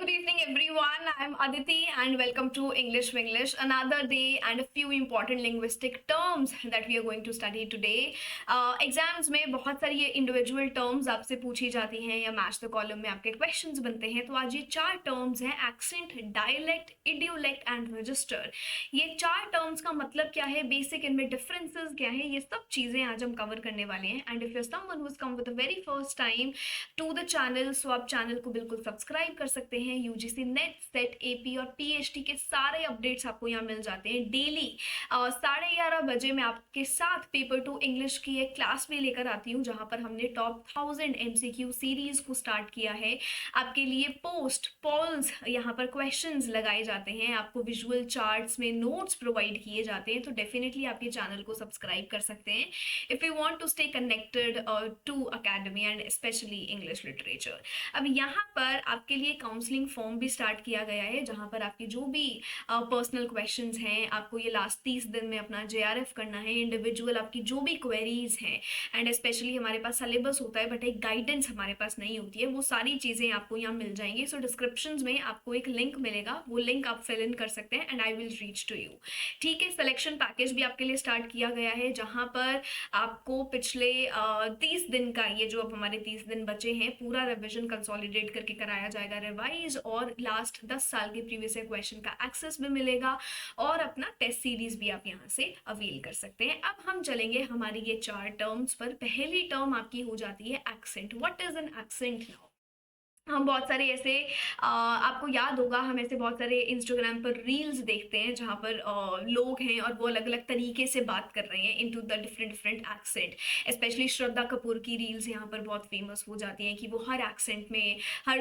good evening, everyone. I'm Aditi, and welcome to English Winglish. Another day and a few important linguistic terms that we are going to study today. Exams में बहुत सारी ये individual terms आपसे पूछी जाती हैं या match the column में आपके questions बनते हैं. तो आज ये 4 terms हैं: accent, dialect, idiolect and register. ये 4 terms का मतलब क्या है, basic इनमें differences क्या है, ये सब चीज़ें आज हम cover करने वाले हैं. And if you're someone who's come for the very first time to the channel, so आप channel को बिल्कुल सब्सक्राइब कर सकते हैं. यूजीसी नेट, सेट, एपी और पीएचडी के सारे अपडेट्स आपको यहाँ मिल जाते हैं डेली. 11:30 बजे मैं आपके साथ पेपर 2 इंग्लिश की एक क्लास भी लेकर आती हूँ, जहाँ पर हमने टॉप 1000 एमसीक्यू सीरीज को स्टार्ट किया है. आपके लिए पोस्ट पॉल्स यहाँ पर क्वेश्चंस लगाए जाते हैं, आपको विजुअल चार्ट्स में नोट्स प्रोवाइड किए जाते हैं. तो डेफिनेटली आप ये चैनल को सब्सक्राइब कर सकते हैं if you want to stay connected to academy and specially English literature. अब यहाँ पर आपके लिए काउंसलिंग फॉर्म भी स्टार्ट किया गया है, जहाँ पर आपके जो भी पर्सनल क्वेश्चंस हैं आपको ये लास्ट 30 दिन में अपना जेआरएफ करना है. इंडिविजुअल आपकी जो भी क्वेरीज हैं, एंड स्पेशली हमारे पास सिलेबस होता है बट एक गाइडेंस हमारे पास नहीं होती है, वो सारी चीज़ें आपको यहाँ मिल जाएंगी. सो डिस्क्रिप्शन में आपको एक लिंक मिलेगा, वो लिंक आप फिल इन कर सकते हैं and I will reach to you. ठीक है, सिलेक्शन पैकेज भी आपके लिए स्टार्ट किया गया है, जहाँ पर आपको पिछले 30 दिन का, ये जो अब हमारे 30 दिन बचे हैं, पूरा रिविजन कंसोलिडेट करके कराया जाएगा, रिवाइज, और लास्ट 10 साल के प्रीवियस क्वेश्चन का एक्सेस भी मिलेगा और अपना टेस्ट सीरीज भी आप यहाँ से अवेल कर सकते हैं. अब हम चलेंगे हमारी ये 4 टर्म्स पर. पहली टर्म आपकी हो जाती है accent. What is an accent now? हम बहुत सारे ऐसे आपको याद होगा, हम ऐसे बहुत सारे इंस्टाग्राम पर रील्स देखते हैं जहाँ पर लोग हैं और वो अलग अलग तरीके से बात कर रहे हैं into the different different accent. Specially Shraddha Kapoor की रील्स यहाँ पर बहुत फेमस हो जाती हैं कि वो हर एक्सेंट में, हर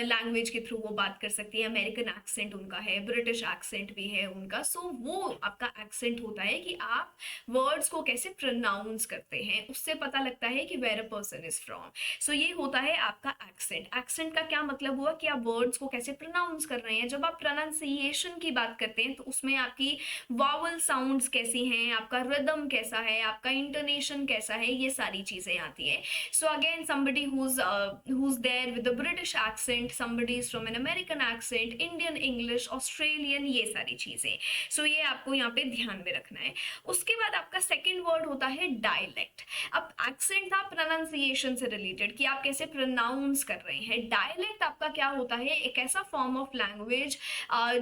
लैंग्वेज के थ्रू वो बात कर सकती है. अमेरिकन एक्सेंट उनका है, ब्रिटिश एक्सेंट भी है उनका. सो वो आपका एक्सेंट होता है कि आप वर्ड्स को कैसे प्रोनाउंस करते हैं, उससे पता लगता है कि where a person is from. So ये होता है आपका एक्सेंट. एक्सेंट का क्या मतलब हुआ कि आप वर्ड्स को कैसे प्रोनाउंस कर रहे हैं. जब आप प्रोनाउंसिएशन की बात करते हैं तो उसमें आपकी वावल साउंड्स कैसी हैं, आपका रिदम कैसा है, आपका इंटोनेशन कैसा है, ये सारी चीजें आती है. So again somebody who's there with a British accent, somebody is from an American accent, Indian English, Australian, ये सारी चीजें. सो ये आपको यहाँ पे ध्यान में रखना है. उसके बाद आपका सेकेंड वर्ड होता है डायलेक्ट. अब एक्सेंट था प्रोनाउंसिएशन से रिलेटेड कि आप कैसे प्रोनाउंस कर रहे हैं. डायलेक्ट आपका क्या होता है, एक ऐसा फॉर्म ऑफ लैंग्वेज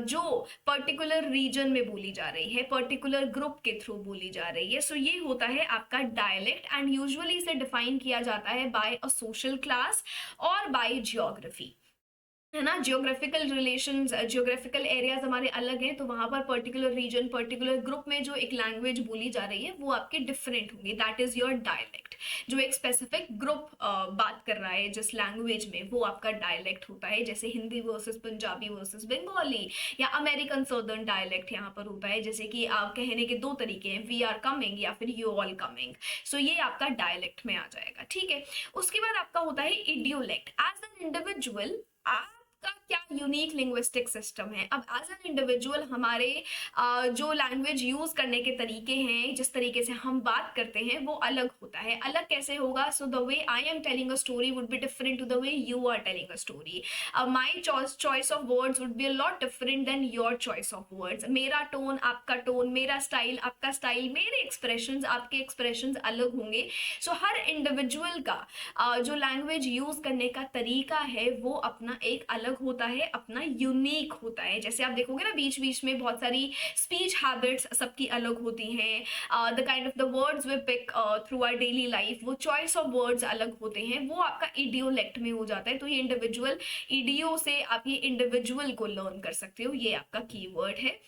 जो पर्टिकुलर रीजन में बोली जा रही है, पर्टिकुलर ग्रुप के थ्रू बोली जा रही है. सो ये होता है आपका डायलेक्ट एंड यूजुअली इसे डिफाइन किया जाता है बाय अ सोशल क्लास और बाय जियोग्राफी, है ना. जियोग्राफिकल रिलेशंस, जियोग्राफिकल एरियाज हमारे अलग हैं, तो वहां पर पर्टिकुलर रीजन, पर्टिकुलर ग्रुप में जो एक लैंग्वेज बोली जा रही है वो आपके डिफरेंट होंगे. That is your dialect. जो एक स्पेसिफिक ग्रुप बात कर रहा है जिस लैंग्वेज में, वो आपका डायलेक्ट होता है. जैसे हिंदी वर्सेस पंजाबी वर्सेस बंगाली, या अमेरिकन सदर्न डायलेक्ट यहाँ पर होता है. जैसे कि आप कहने के 2 तरीके हैं, वी आर कमिंग या फिर यू ऑल कमिंग. सो ये आपका डायलेक्ट में आ जाएगा. ठीक है, उसके बाद आपका होता है इडियोलेक्ट. एज एन इंडिविजुअल आप का क्या यूनिक लिंग्विस्टिक सिस्टम है. अब एज एन इंडिविजुअल हमारे जो लैंग्वेज यूज करने के तरीके हैं, जिस तरीके से हम बात करते हैं, वो अलग होता है. अलग कैसे होगा? So the way I am telling a story would be different to the way you are telling a story. My choice of words would be a lot different than your choice of words. मेरा tone, आपका tone, मेरा style, आपका style, मेरे expressions, आपके expressions अलग होंगे. सो हर individual का जो लैंग्वेज यूज करने का तरीका है वो अपना एक अलग होता है, अपना यूनिक होता है. जैसे आप देखोगे ना, बीच बीच में बहुत सारी स्पीच हैबिट्स सबकी अलग होती हैं. The kind of the words we pick through our daily life, वो चॉइस ऑफ वर्ड्स अलग होते हैं, वो आपका इडियोलेक्ट में हो जाता है. तो ये इंडिविजुअल इडियो से आप ये इंडिविजुअल को लर्न कर सकते हो. ये आपका कीवर्ड है.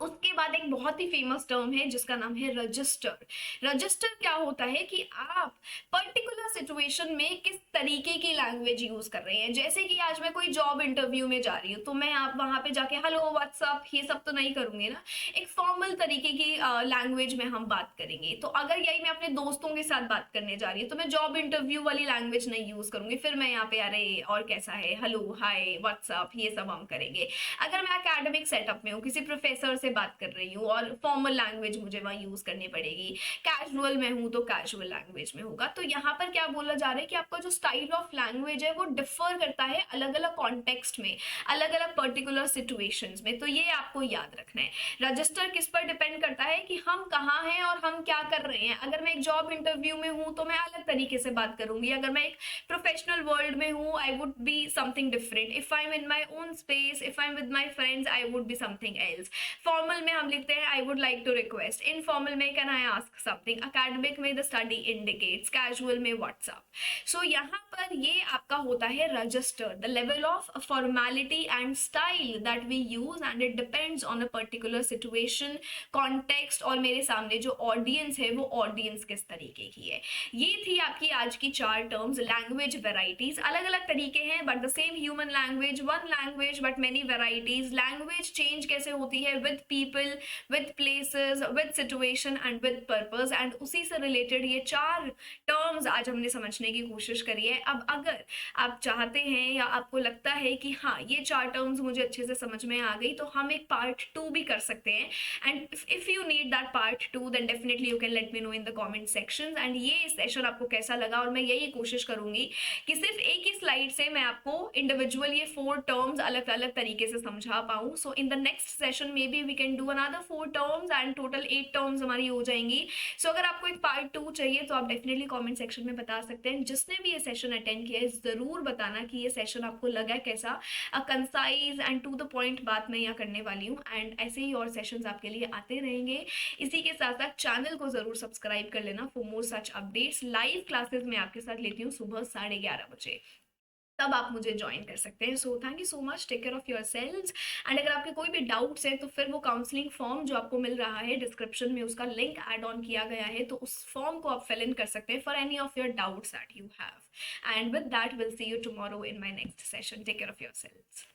उसके बाद एक बहुत ही फेमस टर्म है जिसका नाम है रजिस्टर. रजिस्टर क्या होता है कि आप पर्टिकुलर सिचुएशन में किस तरीके की लैंग्वेज यूज कर रहे हैं. जैसे कि आज मैं कोई जॉब इंटरव्यू में जा रही हूँ, तो मैं आप वहां पे जाके हेलो व्हाट्सअप ये सब तो नहीं करूंगी ना. एक फॉर्मल तरीके की लैंग्वेज में हम बात करेंगे. तो अगर यही मैं अपने दोस्तों के साथ बात करने जा रही हूँ तो मैं जॉब इंटरव्यू वाली लैंग्वेज नहीं यूज करूंगी. फिर मैं यहाँ पे अरे और कैसा है, हेलो, हाय, व्हाट्सअप, ये सब हम करेंगे. अगर मैं अकेडमिक सेटअप में हूँ, किसी प्रोफेसर से बात कर रही हूँ और फॉर्मल लैंग्वेज मुझे वहाँ यूज करनी पड़ेगी, कैजुअल में हूँ तो कैजुअल लैंग्वेज में होगा। तो यहाँ पर क्या बोला जा रहा है कि आपका जो स्टाइल ऑफ लैंग्वेज है वो डिफर करता है अलग अलग कॉन्टेक्स्ट में, अलग अलग पर्टिकुलर सिचुएशंस में। तो ये आपको याद रखना है। रजिस्टर किस पर डिपेंड करता है कि हम कहाँ हैं और हम क्या कर रहे हैं। अगर मैं एक जॉब इंटरव्यू में हूँ तो मैं अलग तरीके से बात करूंगी, अगर मैं एक प्रोफेशनल वर्ल्ड में हूँ I would be something different, if I am in my own space, if I am with my friends I would be something else. Formal में हम लिखते हैं I would like to request, informal में can I ask something, academic में the study indicates, casual में WhatsApp. So यहाँ पर ये आपका होता है register, the level of formality and style that we use and it depends on a particular situation, context और मेरे सामने जो ऑडियंस है वो ऑडियंस किस तरीके की है। ये थी आपकी आज की 4 टर्म्स। लैंग्वेज वेराइटीज, अलग अलग तरीके हैं but the same human language, one language but many varieties. Language change कैसे होती है with people, with places, with situation and with purpose, and उसी से रिलेटेड ये 4 टर्म्स आज हमने समझने की कोशिश करी है। अब अगर आप चाहते हैं या आपको लगता है कि हाँ ये 4 टर्म्स मुझे अच्छे से समझ में आ गई, तो हम एक पार्ट 2 भी कर सकते हैं। And if you need that part 2 then definitely you can let me know in the comment section. And ये सेशन आपको कैसा लगा, और मैं यही कोशिश करूंगी कि सिर्फ एक ही स्लाइड से मैं आपको इंडिविजुअल ये 4 टर्म्स अलग अलग तरीके से समझा पाऊँ। So in the next session maybe we can do another 4 terms and total 8 terms हमारी हो जाएंगी। सो अगर आपको एक पार्ट 2 चाहिए तो आप डेफिनेटली कमेंट सेक्शन में बता सकते हैं। जिसने भी ये सेशन अटेंड किया है जरूर बताना कि ये सेशन आपको लगा कैसा, concise and to the point बात मैं यहाँ करने वाली हूँ। एंड ऐसे ही और सेशंस आपके लिए आते रहेंगे। इसी के साथ साथ चैनल को जरूर सब्सक्राइब कर लेना for more such updates. Live classes मैं आपके साथ लेती हूँ सुबह 11:30 बजे, तब आप मुझे ज्वाइन कर सकते हैं। So thank you so much, take care of yourselves. And अगर आपके कोई भी डाउट्स हैं तो फिर वो काउंसलिंग फॉर्म जो आपको मिल रहा है डिस्क्रिप्शन में, उसका लिंक ऐड ऑन किया गया है, तो उस फॉर्म को आप फिल इन कर सकते हैं for any of your doubts that you have. And with that will see you tomorrow in my next session. Take care of your selves.